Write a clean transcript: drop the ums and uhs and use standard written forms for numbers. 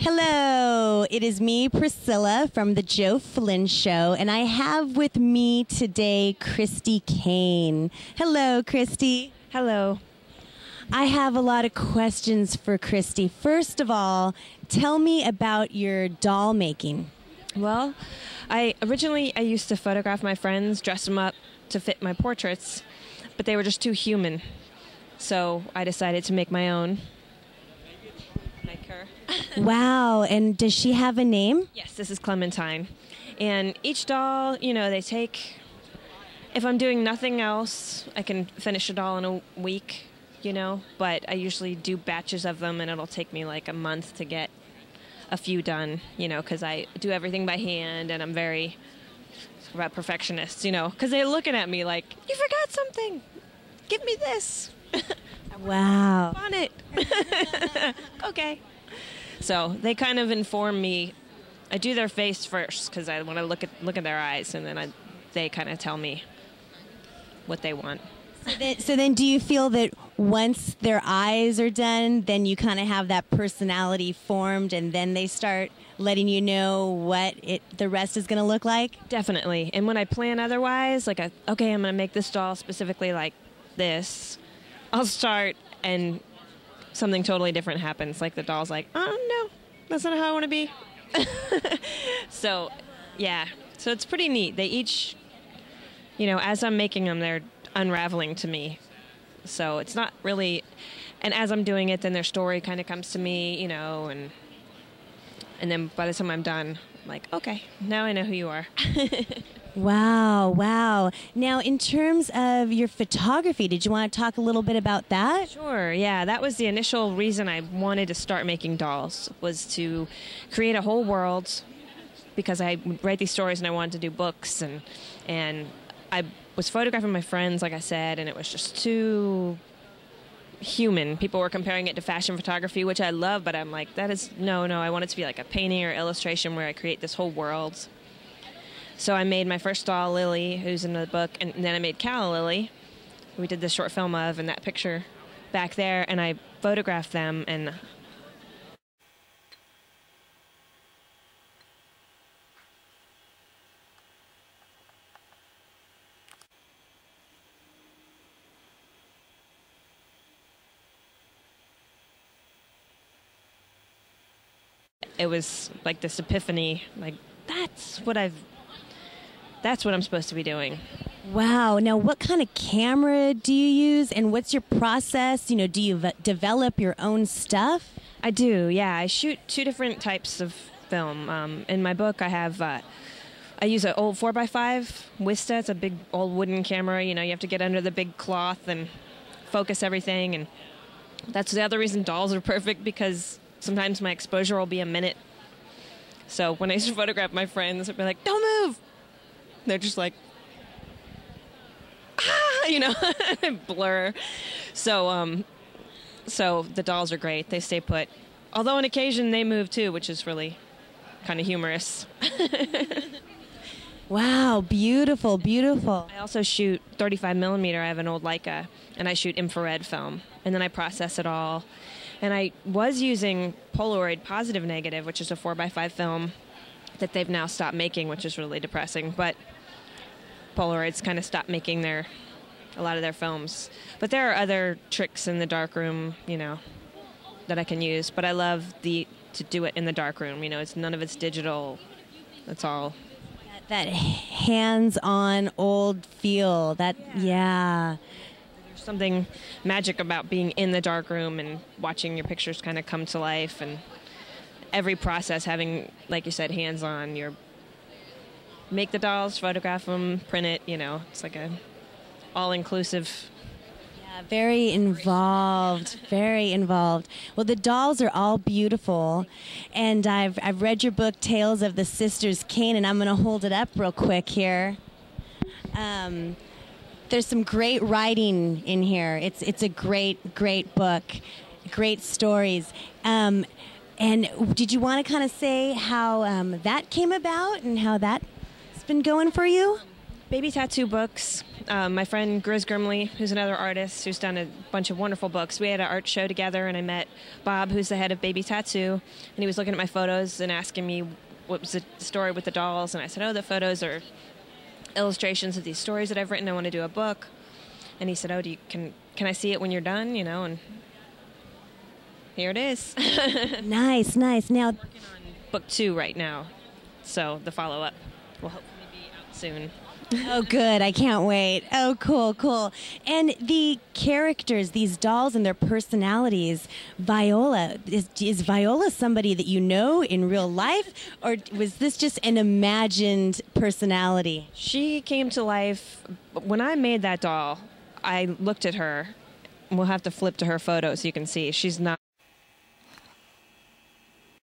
Hello, it is me, Priscilla, from The Joe Flynn Show, and I have with me today Christy Kane. Hello, Christy. Hello. I have a lot of questions for Christy. First of all, tell me about your doll making. Well, I used to photograph my friends, dress them up to fit my portraits, but they were just too human. So I decided to make my own. Like her. Wow, and does she have a name? Yes, this is Clementine. And each doll, they take, if I'm doing nothing else, I can finish a doll in a week, but I usually do batches of them and it'll take me like a month to get a few done, because I do everything by hand and I'm very about perfectionist, because they're looking at me like, you forgot something. Give me this. Wow. On it. Okay. So they kind of inform me. I do their face first because I want to look at their eyes, and then they kind of tell me what they want. So then do you feel that once their eyes are done, then you kind of have that personality formed, and then they start letting you know what the rest is going to look like? Definitely. And when I plan otherwise, like, okay, I'm going to make this doll specifically like this, I'll start and something totally different happens. Like the doll's like, oh, no, that's not how I want to be. So, yeah. So it's pretty neat. They each, as I'm making them, they're unraveling to me. So it's not really, and as I'm doing it, then their story kind of comes to me, and then by the time I'm done, I'm like, okay, now I know who you are. Wow. Now, in terms of your photography, did you want to talk a little bit about that? Sure, yeah. That was the initial reason I wanted to start making dolls, was to create a whole world, because I would write these stories and I wanted to do books, and I was photographing my friends, like I said, and it was just too human. People were comparing it to fashion photography, which I love, but I'm like, no, I want it to be like a painting or illustration where I create this whole world. So I made my first doll, Lily, who's in the book, and then I made Cal Lily, who we did this short film of, and that picture back there, and I photographed them, and it was like this epiphany, like, that's what I'm supposed to be doing. Wow. Now, what kind of camera do you use, and what's your process? Do you develop your own stuff? I do, yeah. I shoot 2 different types of film. In my book, I use an old 4x5 Wista. It's a big old wooden camera. You have to get under the big cloth and focus everything. And that's the other reason dolls are perfect, because sometimes my exposure will be a minute. So when I used to photograph my friends, I'd be like, don't move. They're just like, blur. So the dolls are great. They stay put. Although on occasion they move too, which is really kind of humorous. Wow, beautiful, beautiful. I also shoot 35 millimeter. I have an old Leica, and I shoot infrared film, and then I process it all. And I was using Polaroid positive negative, which is a 4x5 film that they've now stopped making, which is really depressing. But Polaroid's kind of stopped making a lot of their films. But there are other tricks in the darkroom, that I can use. But I love to do it in the darkroom. None of it's digital. That's all. That hands-on old feel. Yeah. There's something magic about being in the darkroom and watching your pictures kind of come to life, and every process having, like you said, hands-on. Make the dolls, photograph them, print it, it's like a all-inclusive. Yeah, very involved, very involved. Well, the dolls are all beautiful, and I've read your book, Tales of the Sisters Kane, and I'm going to hold it up real quick here. There's some great writing in here. It's a great book, great stories. And did you want to kind of say how that came about and how that's been going for you? Baby tattoo books. My friend Grizz Grimley, who's another artist who's done a bunch of wonderful books. We had an art show together, and I met Bob, who's the head of Baby Tattoo, and he was looking at my photos and asking me what was the story with the dolls, and I said, oh, the photos are illustrations of these stories that I've written. I want to do a book. And he said, oh, can I see it when you're done? You know, and here it is. Nice. Now, I'm working on book 2 right now, so the follow-up will hopefully be out soon. oh, good. I can't wait. Oh, cool. And the characters, these dolls and their personalities, Viola, is Viola somebody that you know in real life, or was this just an imagined personality? She came to life. When I made that doll, I looked at her. We'll have to flip to her photo so you can see. She's not